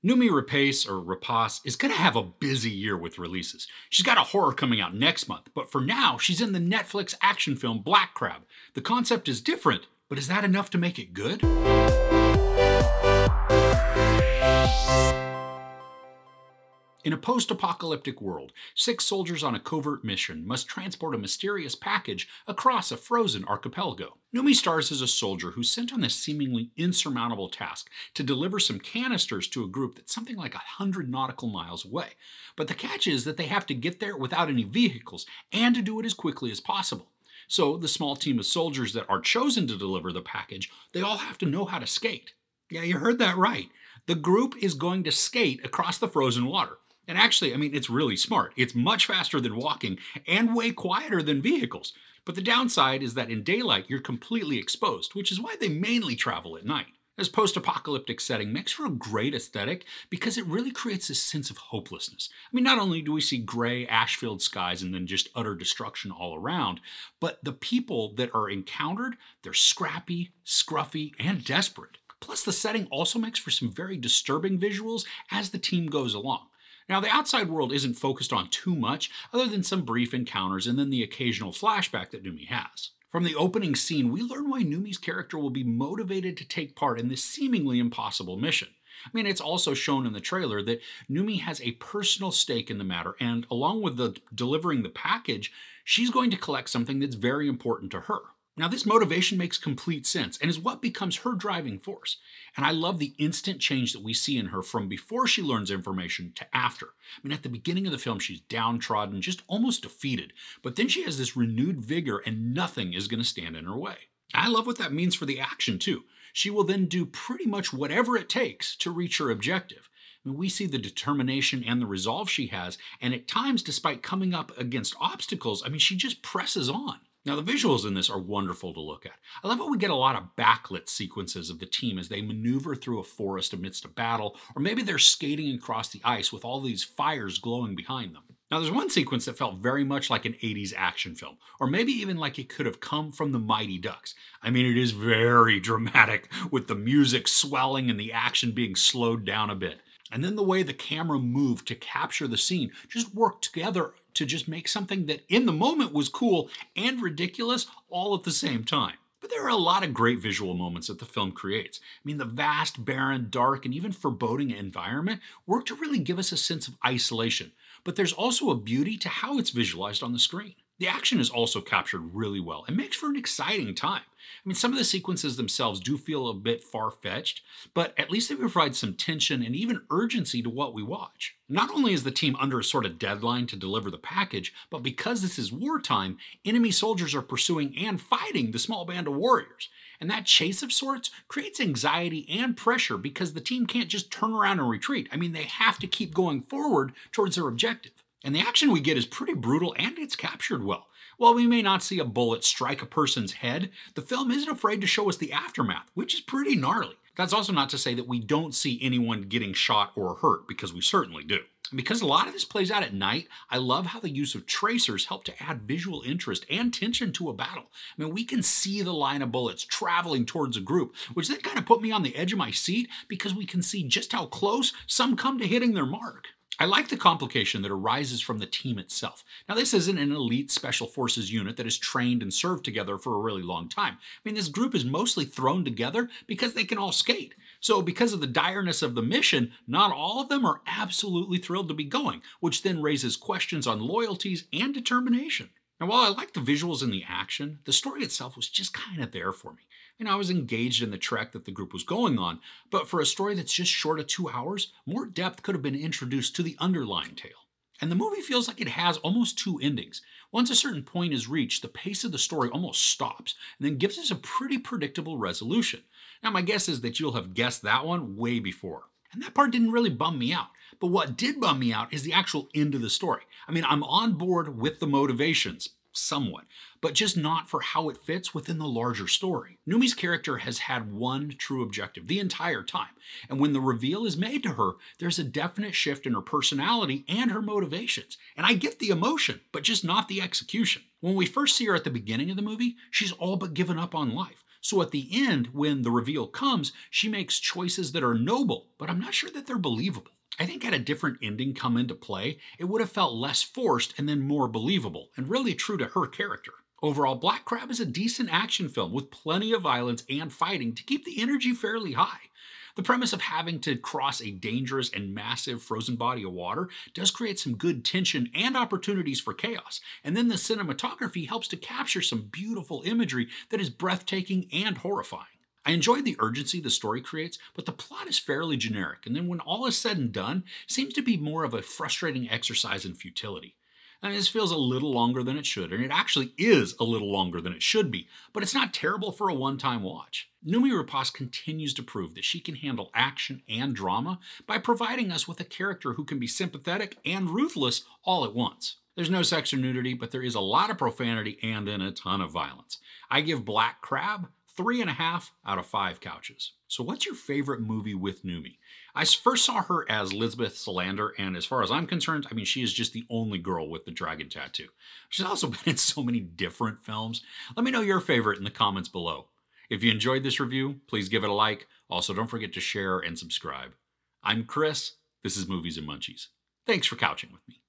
Numi Rapace, or Rapace, is going to have a busy year with releases. She's got a horror coming out next month, but for now, she's in the Netflix action film Black Crab. The concept is different, but is that enough to make it good? In a post-apocalyptic world, 6 soldiers on a covert mission must transport a mysterious package across a frozen archipelago. Numi stars as a soldier who's sent on this seemingly insurmountable task to deliver some canisters to a group that's something like 100 nautical miles away. But the catch is that they have to get there without any vehicles and to do it as quickly as possible. So the small team of soldiers that are chosen to deliver the package, they all have to know how to skate. Yeah, you heard that right. The group is going to skate across the frozen water. And actually, it's really smart. It's much faster than walking and way quieter than vehicles. But the downside is that in daylight, you're completely exposed, which is why they mainly travel at night. This post-apocalyptic setting makes for a great aesthetic because it really creates this sense of hopelessness. Not only do we see gray, ash-filled skies and then just utter destruction all around, but the people that are encountered, they're scrappy, scruffy, and desperate. Plus, the setting also makes for some very disturbing visuals as the team goes along. Now, the outside world isn't focused on too much, other than some brief encounters and then the occasional flashback that Numi has. From the opening scene, we learn why Numi's character will be motivated to take part in this seemingly impossible mission. It's also shown in the trailer that Numi has a personal stake in the matter, and along with delivering the package, she's going to collect something that's very important to her. Now, this motivation makes complete sense and is what becomes her driving force. And I love the instant change that we see in her from before she learns information to after. At the beginning of the film, she's downtrodden, just almost defeated. But then she has this renewed vigor and nothing is going to stand in her way. I love what that means for the action, too. She will then do pretty much whatever it takes to reach her objective. We see the determination and the resolve she has, and at times, despite coming up against obstacles, she just presses on. Now, the visuals in this are wonderful to look at. I love how we get a lot of backlit sequences of the team as they maneuver through a forest amidst a battle, or maybe they're skating across the ice with all these fires glowing behind them. Now, there's one sequence that felt very much like an 80s action film, or maybe even like it could have come from the Mighty Ducks. It is very dramatic, with the music swelling and the action being slowed down a bit. And then the way the camera moved to capture the scene just worked together to just make something that in the moment was cool and ridiculous all at the same time. But there are a lot of great visual moments that the film creates. The vast, barren, dark, and even foreboding environment work to really give us a sense of isolation. But there's also a beauty to how it's visualized on the screen. The action is also captured really well and makes for an exciting time. Some of the sequences themselves do feel a bit far-fetched, but at least they provide some tension and even urgency to what we watch. Not only is the team under a sort of deadline to deliver the package, but because this is wartime, enemy soldiers are pursuing and fighting the small band of warriors. And that chase of sorts creates anxiety and pressure because the team can't just turn around and retreat. They have to keep going forward towards their objective. And the action we get is pretty brutal and it's captured well. While we may not see a bullet strike a person's head, the film isn't afraid to show us the aftermath, which is pretty gnarly. That's also not to say that we don't see anyone getting shot or hurt, because we certainly do. And because a lot of this plays out at night, I love how the use of tracers help to add visual interest and tension to a battle. We can see the line of bullets traveling towards a group, which then kind of put me on the edge of my seat because we can see just how close some come to hitting their mark. I like the complication that arises from the team itself. Now, this isn't an elite special forces unit that has trained and served together for a really long time. This group is mostly thrown together because they can all skate. So because of the direness of the mission, not all of them are absolutely thrilled to be going, which then raises questions on loyalties and determination. Now, while I like the visuals and the action, the story itself was just kind of there for me. I was engaged in the trek that the group was going on, but for a story that's just short of 2 hours, more depth could have been introduced to the underlying tale. And the movie feels like it has almost 2 endings. Once a certain point is reached, the pace of the story almost stops, and then gives us a pretty predictable resolution. Now, my guess is that you'll have guessed that one way before. And that part didn't really bum me out. But what did bum me out is the actual end of the story. I'm on board with the motivations, somewhat, but just not for how it fits within the larger story. Numi's character has had one true objective the entire time, and when the reveal is made to her, there's a definite shift in her personality and her motivations. And I get the emotion, but just not the execution. When we first see her at the beginning of the movie, she's all but given up on life. So at the end, when the reveal comes, she makes choices that are noble, but I'm not sure that they're believable. I think had a different ending come into play, it would have felt less forced and then more believable, and really true to her character. Overall, Black Crab is a decent action film with plenty of violence and fighting to keep the energy fairly high. The premise of having to cross a dangerous and massive frozen body of water does create some good tension and opportunities for chaos, and then the cinematography helps to capture some beautiful imagery that is breathtaking and horrifying. I enjoyed the urgency the story creates, but the plot is fairly generic, and then when all is said and done, seems to be more of a frustrating exercise in futility. I mean, this feels a little longer than it should, and it actually is a little longer than it should be, but it's not terrible for a one-time watch. Noomi Rapace continues to prove that she can handle action and drama by providing us with a character who can be sympathetic and ruthless all at once. There's no sex or nudity, but there is a lot of profanity and then a ton of violence. I give Black Crab 3.5 out of 5 couches. So what's your favorite movie with Noomi? I first saw her as Lisbeth Salander, and as far as I'm concerned, I mean, she is just the only girl with the dragon tattoo. She's also been in so many different films. Let me know your favorite in the comments below. If you enjoyed this review, please give it a like. Also, don't forget to share and subscribe. I'm Chris. This is Movies and Munchies. Thanks for couching with me.